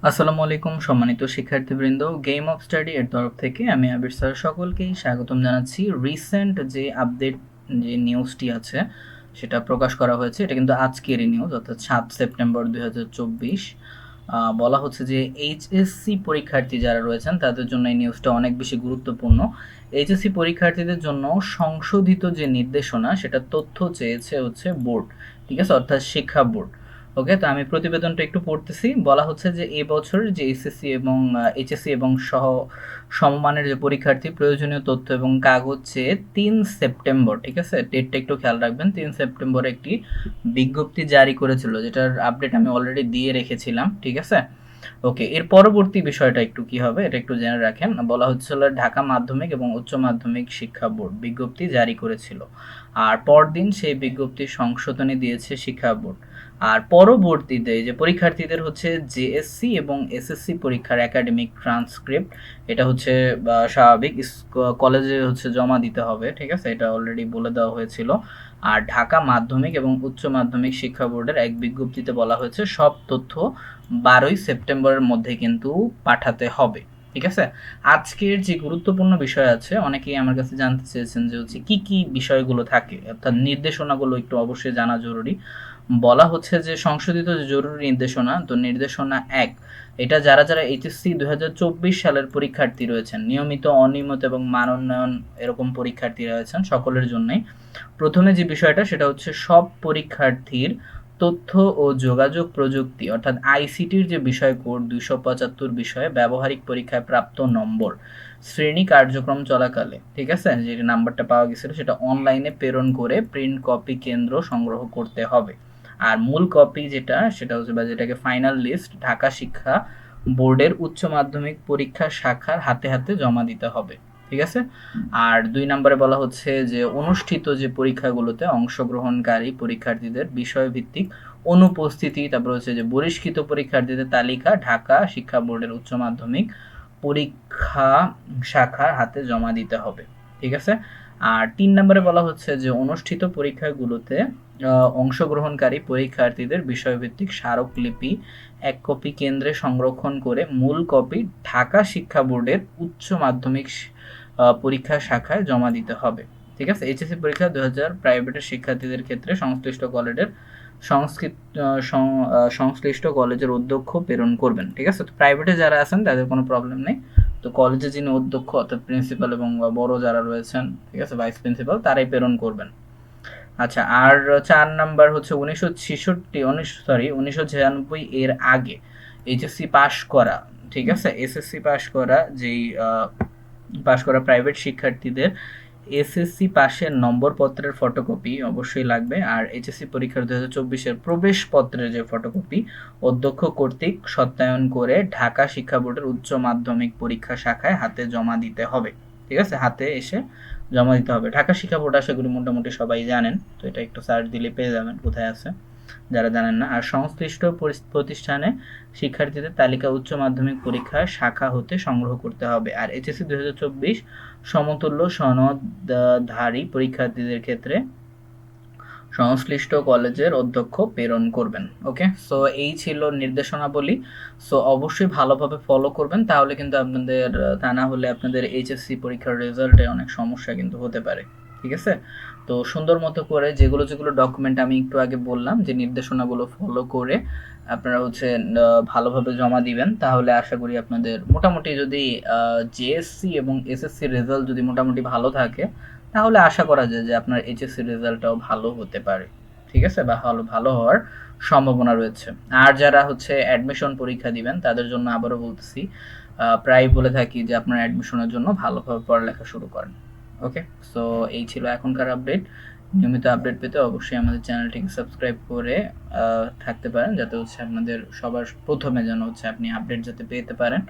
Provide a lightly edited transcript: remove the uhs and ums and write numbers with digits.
আসসালামু আলাইকুম সম্মানিত শিক্ষার্থীবৃন্দ, গেম অফ স্টাডি এর তরফ থেকে আমি আবির স্যার সকলকেই স্বাগতম জানাচ্ছি। রিসেন্ট যে আপডেট যে নিউজটি আছে সেটা প্রকাশ করা হয়েছে, এটা কিন্তু আজকেরই নিউজ, অর্থাৎ 7 সেপ্টেম্বর 2024। বলা হচ্ছে যে এইচএসসি পরীক্ষার্থী যারা রয়েছেন তাদের জন্য এই নিউজটা অনেক বেশি গুরুত্বপূর্ণ। এইচএসসি পরীক্ষার্থীদের জন্য সংশোধিত যে নির্দেশনা সেটা তথ্য চেয়েছে হচ্ছে বোর্ড, ঠিক আছে, অর্থাৎ শিক্ষা বোর্ড। ওকে, তো আমি প্রতিবেদনটা একটু পড়তেছি। বলা হচ্ছে যে এই বছর যে এসএসসি এবং এইচএসসি এবং সমমানের যে পরীক্ষার্থী প্রয়োজনীয় তথ্য এবং কাগজ চেয়ে 3 সেপ্টেম্বর, ঠিক আছে, ডেটটা একটু খেয়াল রাখবেন, 3 সেপ্টেম্বর একটি বিজ্ঞপ্তি জারি করেছিল, যেটার আপডেট আমি অলরেডি দিয়ে রেখেছিলাম, ঠিক আছে। ওকে, এর পরবর্তী বিষয়টা একটু কি হবে এটা একটু জেনে রাখেন। বলা হচ্ছিল ঢাকা মাধ্যমিক এবং উচ্চ মাধ্যমিক শিক্ষা বোর্ড বিজ্ঞপ্তি জারি করেছিল, আর পরদিন সেই বিজ্ঞপ্তির সংশোধনী দিয়েছে শিক্ষা বোর্ড। আর পরবর্তীতে যে পরীক্ষার্থীদের হচ্ছে জেএসসি এবং এসএসসি পরীক্ষার একাডেমিক ট্রান্সক্রিপ্ট, এটা হচ্ছে স্বাভাবিক কলেজে হচ্ছে জমা দিতে হবে, ঠিক আছে, এটা অলরেডি বলে দেওয়া হয়েছিল। আর ঢাকা মাধ্যমিক এবং উচ্চ মাধ্যমিক শিক্ষা বোর্ডের এক বিজ্ঞপ্তিতে বলা হয়েছে সব তথ্য 12 সেপ্টেম্বরের মধ্যে কিন্তু পাঠাতে হবে, ঠিক আছে। আজকের যে গুরুত্বপূর্ণ বিষয় আছে, অনেকেই আমার কাছে জানতে চেয়েছেন যে হচ্ছে কি কি বিষয়গুলো থাকে, অর্থাৎ নির্দেশনাগুলো একটু অবশ্যই জানা জরুরি। বলা হচ্ছে যে সংশোধিত যে জরুরি নির্দেশনা, তো নির্দেশনা 1, এটা যারা যারা এইচএসসি 2024 সালের পরীক্ষার্থী রয়েছেন, নিয়মিত অনিয়মিত এবং মান উন্নয়ন এরকম পরীক্ষার্থী রয়েছেন সকলের জন্যই। প্রথমে যে বিষয়টা সেটা হচ্ছে সব পরীক্ষার্থীর তথ্য ও যোগাযোগ প্রযুক্তি অর্থাৎ আইসিটির যে বিষয় কোড 275 বিষয়ে ব্যবহারিক পরীক্ষায় প্রাপ্ত নম্বর শ্রেণী কার্যক্রম চলাকালে, ঠিক আছে, যে নাম্বারটা পাওয়া গেছিল সেটা অনলাইনে প্রেরণ করে প্রিন্ট কপি কেন্দ্র সংগ্রহ করতে হবে। আর মূল কপি যেটা সেটা হচ্ছে বা যেটাকে ফাইনাল লিস্ট ঢাকা শিক্ষা বোর্ডের উচ্চ মাধ্যমিক পরীক্ষা শাখার হাতে হাতে জমা দিতে হবে, ঠিক আছে। আর 2 নম্বরে বলা হচ্ছে যে অনুষ্ঠিত যে পরীক্ষাগুলোতে অংশগ্রহণকারী পরীক্ষার্থীদের বিষয়ভিত্তিক অনুপস্থিতি, তারপর হচ্ছে যে বহিষ্কৃত পরীক্ষার্থীদের তালিকা ঢাকা শিক্ষা বোর্ডের উচ্চ মাধ্যমিক পরীক্ষা শাখার হাতে জমা দিতে হবে, ঠিক আছে। আর 3 নম্বরে বলা হচ্ছে যে অনুষ্ঠিত পরীক্ষাগুলোতে অংশগ্রহণকারী পরীক্ষার্থীদের বিষয়ভিত্তিক স্মারকলিপি 1 কপি কেন্দ্রে সংরক্ষণ করে মূল কপি ঢাকা শিক্ষা বোর্ডের উচ্চ মাধ্যমিক পরীক্ষা শাখায় জমা দিতে হবে, ঠিক আছে। এইচএসসি পরীক্ষা 2000 প্রাইভেটের শিক্ষার্থীদের ক্ষেত্রে সংশ্লিষ্ট কলেজের অধ্যক্ষ প্রেরণ করবেন, ঠিক আছে। তো প্রাইভেটে যারা আছেন তাদের কোনো প্রবলেম নেই, তো কলেজে যিনি অধ্যক্ষ অর্থাৎ প্রিন্সিপাল এবং বড় যারা রয়েছেন, ঠিক আছে, ভাইস প্রিন্সিপাল, তারাই প্রেরণ করবেন। আচ্ছা, আর 4 নাম্বার হচ্ছে 1996 এর আগে এইচএসসি পাশ করা, ঠিক আছে, এসএসসি পাশ করা যেই পাশ করা প্রাইভেট শিক্ষার্থীদের এসএসসি পাশের নম্বরপত্রের ফটোকপি অবশ্যই লাগবে। আর এইচএসসি পরীক্ষার 2024-এর প্রবেশপত্রের যে ফটোকপি অধ্যক্ষ কর্তৃক সত্যায়ন করে ঢাকা শিক্ষা বোর্ডের উচ্চ মাধ্যমিক পরীক্ষা শাখায় হাতে জমা দিতে হবে, ঠিক আছে, হাতে এসে জমা দিতে হবে। ঢাকা শিক্ষা বোর্ড আশা করি মোটামুটি সবাই জানেন, তো এটা একটু সার্চ দিলে পেয়ে যাবেন কোথায় আছে যারা জানেন না। আর সংশ্লিষ্ট প্রতিষ্ঠানে শিক্ষার্থীদের তালিকা উচ্চ মাধ্যমিক পরীক্ষার শাখা হতে সংগ্রহ করতে হবে। আর এইচএসসি 2024 সমতুল্য সনদধারী পরীক্ষার্থীদের ক্ষেত্রে সংশ্লিষ্ট কলেজের অধ্যক্ষ প্রেরণ করবেন। ওকে, সো এই ছিল নির্দেশনাবলী। সো অবশ্যই ভালোভাবে ফলো করবেন, তাহলে কিন্তু আপনাদের, তা না হলে আপনাদের এইচএসসি পরীক্ষার রেজাল্টে অনেক সমস্যা কিন্তু হতে পারে, ঠিক আছে। তো সুন্দর মতো করে যেগুলো যেগুলো ডকুমেন্ট আমি একটু আগে বললাম যে নির্দেশনাগুলো ফলো করে আপনারা হচ্ছে ভালোভাবে জমা দিবেন, তাহলে আশা করি আপনাদের মোটামুটি যদি জেএসসি এবং এসএসসি রেজাল্ট যদি মোটামুটি ভালো থাকে, তাহলে আশা করা যায় যে আপনার এইচএসসি রেজাল্টটাও ভালো হতে পারে, ঠিক আছে, বা ভালো ভালো হওয়ার সম্ভাবনা রয়েছে। আর যারা হচ্ছে অ্যাডমিশন পরীক্ষা দিবেন তাদের জন্য আবারও বলতেছি, প্রায় বলে থাকি যে আপনার অ্যাডমিশনের জন্য ভালোভাবে পড়ালেখা শুরু করেন। ওকে, সো এই ছিল এখনকার আপডেট। নিয়মিত আপডেট পেতে অবশ্যই আমাদের চ্যানেলটিকে সাবস্ক্রাইব করে থাকতে পারেন, যাতে হচ্ছে আপনাদের সবার প্রথমে যেন হচ্ছে আপনি আপডেট যাতে পেতে পারেন।